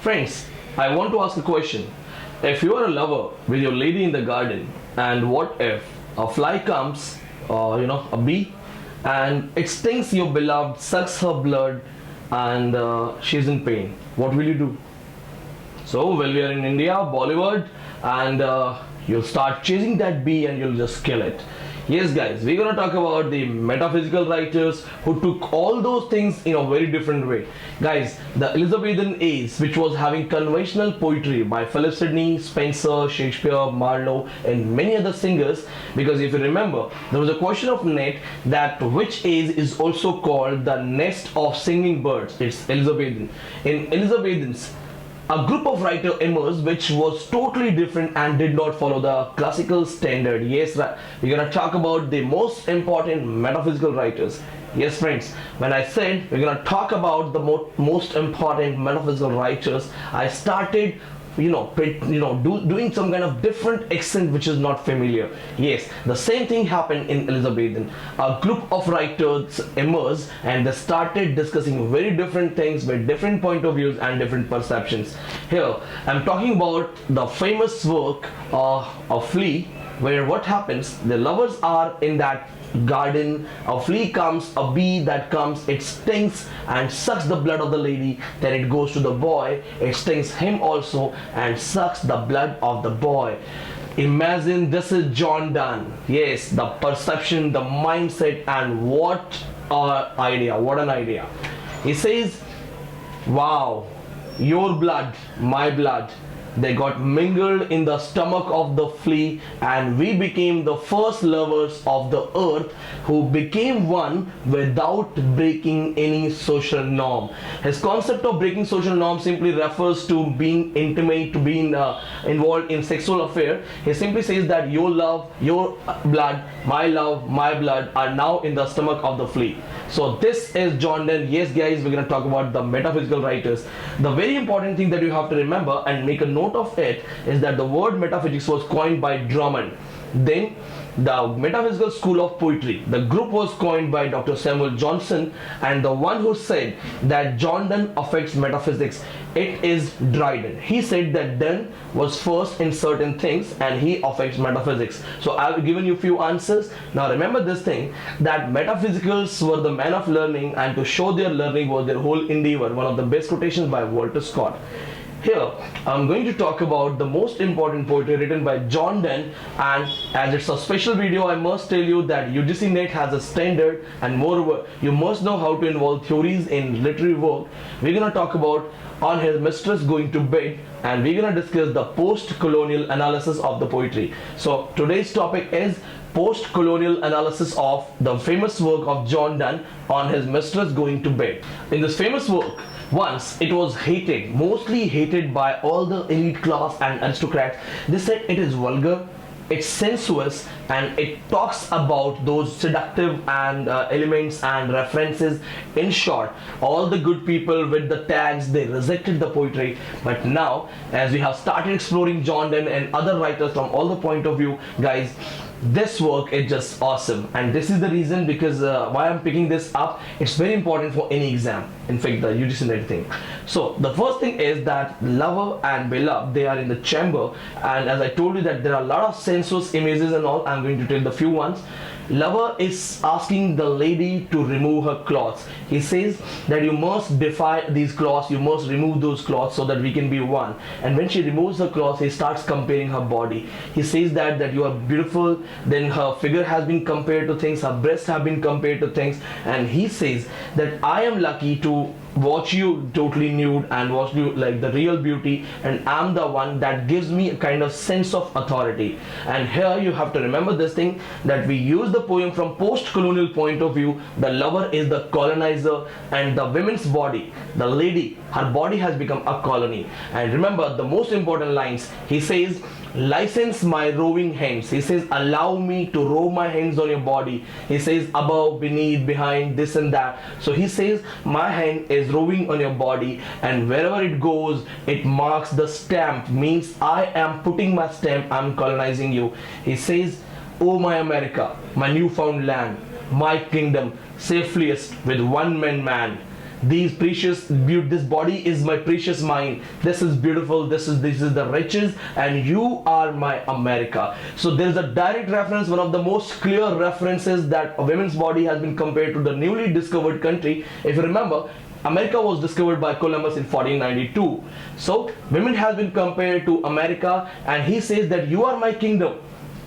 Friends, I want to ask a question. If you are a lover with your lady in the garden, and what if a fly comes, a bee, and it stings your beloved, sucks her blood, and she's in pain? What will you do? So, well, we are in India, Bollywood, and you'll start chasing that bee and you'll just kill it. Yes, guys, we're gonna talk about the metaphysical writers who took all those things in a very different way. Guys, the Elizabethan age, which was having conventional poetry by Philip Sidney, Spenser, Shakespeare, Marlowe, and many other singers. Because if you remember, there was a question of net that which age is also called the nest of singing birds. It's Elizabethan. In Elizabethans, a group of writers emerged which was totally different and did not follow the classical standard. Yes, we're gonna talk about the most important metaphysical writers. Yes, friends, when I said we're gonna talk about the most important metaphysical writers, I started doing some kind of different accent which is not familiar. Yes, the same thing happened in Elizabethan. A group of writers emerged and they started discussing very different things with different point of views and different perceptions. Here I'm talking about the famous work of Flea, where what happens, the lovers are in that garden, a flea comes, a bee that comes, it stings and sucks the blood of the lady, then it goes to the boy, it stings him also and sucks the blood of the boy. Imagine this is John Donne. Yes, the perception, the mindset, and what an idea. He says, wow, your blood, my blood, they got mingled in the stomach of the flea, and we became the first lovers of the earth who became one without breaking any social norm. His concept of breaking social norm simply refers to being intimate, to being involved in sexual affair. He simply says that your love, your blood, my love, my blood are now in the stomach of the flea. So this is John Donne. Yes, guys, we're going to talk about the metaphysical writers. The very important thing that you have to remember and make a note of it is that the word metaphysics was coined by Drummond. Then the metaphysical school of poetry, the group was coined by Dr. Samuel Johnson, and the one who said that John Donne affects metaphysics, it is Dryden. He said that Donne was first in certain things and he affects metaphysics. So I've given you a few answers. Now remember this thing, that metaphysicals were the men of learning, and to show their learning was their whole endeavor. One of the best quotations by Walter Scott. Here I'm going to talk about the most important poetry written by John Donne, and as it's a special video, I must tell you that UGC NET has a standard, and moreover you must know how to involve theories in literary work. We're gonna talk about On His Mistress Going to Bed, and we're gonna discuss the post-colonial analysis of the poetry. So today's topic is post-colonial analysis of the famous work of John Donne, On His Mistress Going to Bed. In this famous work, once it was hated, mostly hated by all the elite class and aristocrats. They said it is vulgar, it's sensuous, and it talks about those seductive and elements and references. In short, all the good people with the tags, they rejected the poetry. But now, as we have started exploring John Donne and other writers from all the point of view, guys, this work is just awesome, and this is the reason because why I'm picking this up. It's very important for any exam, in fact the UGC and everything. So the first thing is that lover and beloved, they are in the chamber, and as I told you that there are a lot of sensuous images and all. I'm going to tell the few ones. Lover is asking the lady to remove her clothes. He says that you must defy these clothes, you must remove those clothes so that we can be one. And when she removes her clothes, he starts comparing her body. He says that you are beautiful. Then her figure has been compared to things, her breasts have been compared to things, and he says that I am lucky to watch you totally nude and watch you like the real beauty, and I'm the one that gives me a kind of sense of authority. And here you have to remember this thing, that we use the poem from post-colonial point of view. The lover is the colonizer, and the women's body, the lady, her body has become a colony. And remember the most important lines. He says, license my roving hands. He says, allow me to row my hands on your body. He says, above, beneath, behind, this and that. So he says, my hand is rowing on your body, and wherever it goes, it marks the stamp, means I am putting my stamp, I'm colonizing you. He says, oh my America, my newfound land, my kingdom, safeliest with one man. these precious this body is my precious mine, this is beautiful, this is the riches, and you are my America. So there is a direct reference, one of the most clear references, that a women's body has been compared to the newly discovered country. If you remember, America was discovered by Columbus in 1492. So women has been compared to America, and he says that you are my kingdom,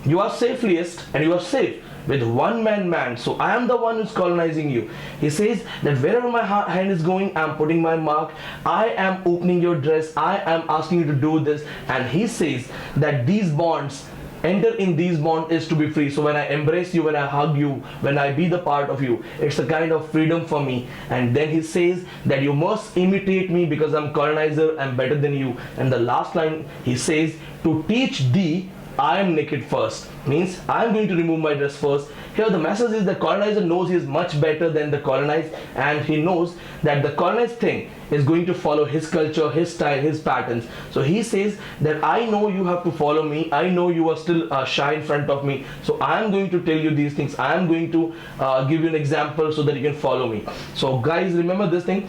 you are safeliest, and you are safe with one man. So I am the one who's colonizing you. He says that wherever my hand is going, I am putting my mark. I am opening your dress. I am asking you to do this. And he says that these bonds, enter in these bonds is to be free. So when I embrace you, when I hug you, when I be the part of you, it's a kind of freedom for me. And then he says that you must imitate me because I'm colonizer, I'm better than you. And the last line he says, to teach thee I am naked first, means I am going to remove my dress first. Here the message is the colonizer knows he is much better than the colonized, and he knows that the colonized thing is going to follow his culture, his style, his patterns. So he says that I know you have to follow me, I know you are still shy in front of me, so I am going to tell you these things, I am going to give you an example so that you can follow me. So guys, remember this thing,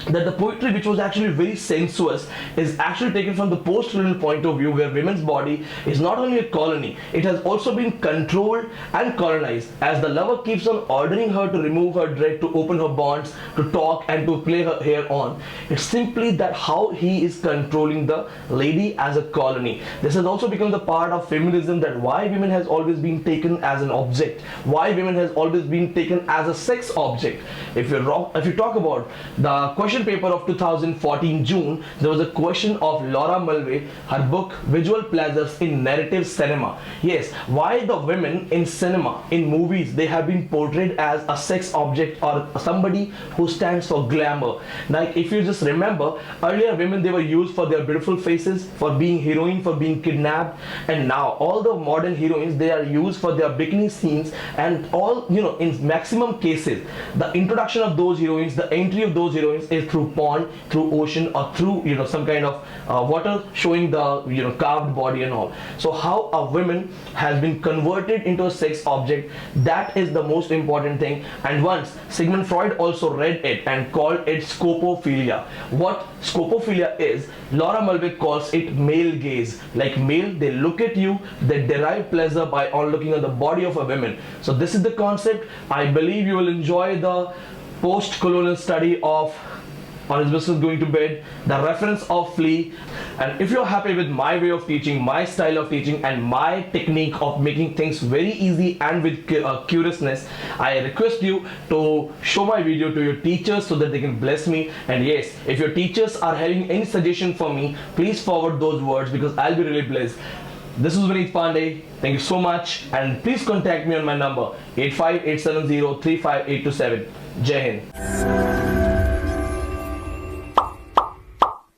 that the poetry, which was actually very sensuous, is actually taken from the post-colonial point of view, where women's body is not only a colony, it has also been controlled and colonized, as the lover keeps on ordering her to remove her dress, to open her bonds, to talk and to play her hair on. It's simply that how he is controlling the lady as a colony. This has also become the part of feminism, that why women has always been taken as an object, why women has always been taken as a sex object. If you talk about the question paper of 2014 June, there was a question of Laura Mulvey, her book Visual Pleasures in Narrative Cinema. Yes, why the women in cinema, in movies, they have been portrayed as a sex object or somebody who stands for glamour. Like if you just remember, earlier women, they were used for their beautiful faces, for being heroine, for being kidnapped, and now all the modern heroines, they are used for their bikini scenes, and all, you know, in maximum cases, the introduction of those heroines, the entry of those heroines is through pond, through ocean, or through, you know, some kind of water showing the, you know, carved body and all. So how a woman has been converted into a sex object, that is the most important thing. And once Sigmund Freud also read it and called it scopophilia. What scopophilia is, Laura Mulvey calls it male gaze. Like male, they look at you, they derive pleasure by on looking at the body of a woman. So this is the concept. I believe you will enjoy the post-colonial study of On His Business Going to Bed, the reference of Flea. And if you're happy with my way of teaching, my style of teaching, and my technique of making things very easy and with curiousness, I request you to show my video to your teachers so that they can bless me. And yes, if your teachers are having any suggestion for me, please forward those words, because I'll be really blessed. This is Vineet Pandey. Thank you so much, and please contact me on my number 85870 35827. Jai Hind.